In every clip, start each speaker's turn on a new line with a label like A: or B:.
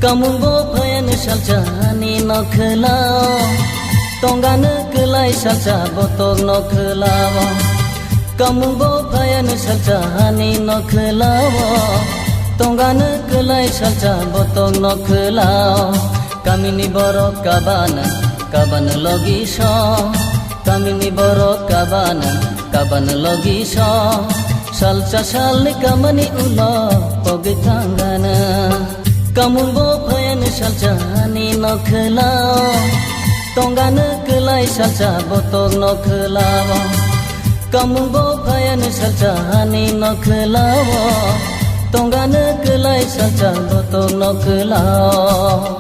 A: Kamungbo payan salcani nokhelao Tonggane kelai salca botok nokhelao Kamungbo payan salcani nokhelao Tonggane kelai salca botok nokhelao Kamini borok kaban logi so Kamini borok kaban logi so Salca sal kamani ulo pogi tanggana Kamungbo payan salcani nokhelao Tonggane kelai salca botok nokhelao Kamungbo payan salcani nokhelao Tonggane kelai salca botok nokhelao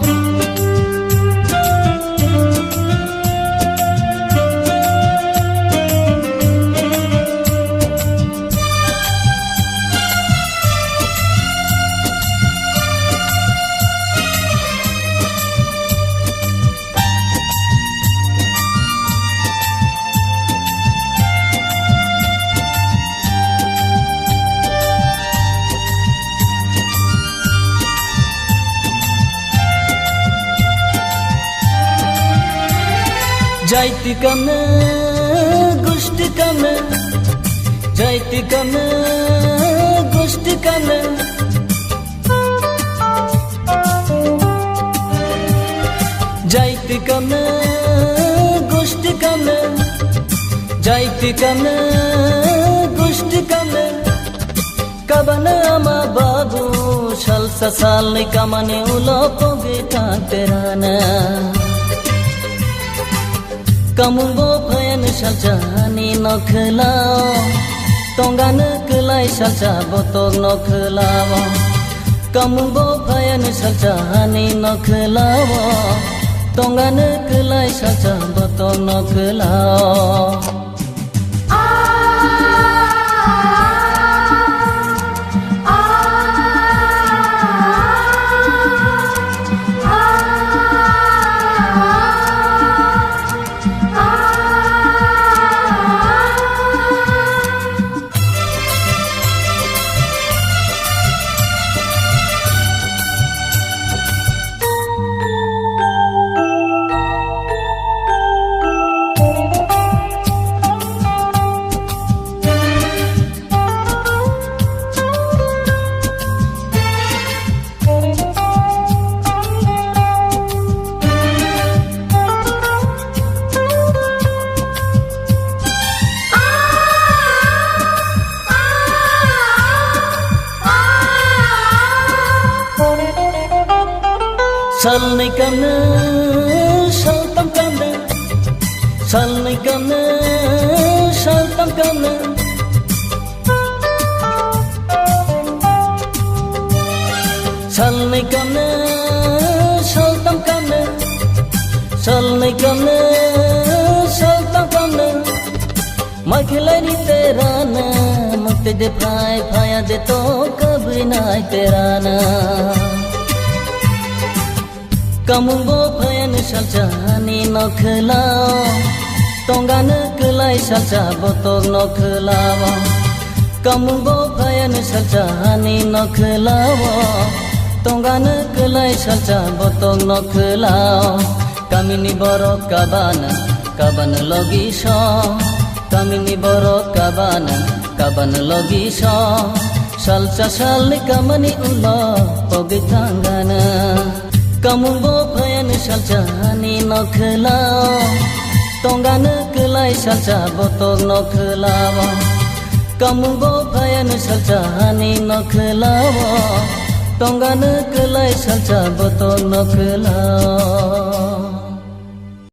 A: Jaiti kame, gusti kame, jaiti kame, gusti kame. Jaiti kame, gusti kame, jaiti kame, gusti kame. Kabana ama babu, salsa sal kamane ulo pogi terana. Kamungbo payan salcani nokhelao Tonggane kelai salca botok nokhelao Kamungbo payan salcani nokhelao Tonggane kelai salca botok nokhelao Salni kamne, saltam kamne, salni kamne, saltam kamne. Salni kamne, saltam kamne, salni kamne, saltam kamne. Makhilai ni terana, mukte de phaya de to kabhi nahi terana. Kamungbo payan salcani nokhelao Tonggane kelai salca botok nokhelao Kamungbo payan salcani nokhelao Tonggane kelai salca botok nokhelao Kamini borok kaban logi so Kamini borok kaban logi so Salca sal kamani ulo pogi tanggana Kamungbo payan salcani nokhelao Tonggane kelai salca botok nokhelao Kamungbo payan salcani nokhelao Tonggane kelai salca botok nokhelao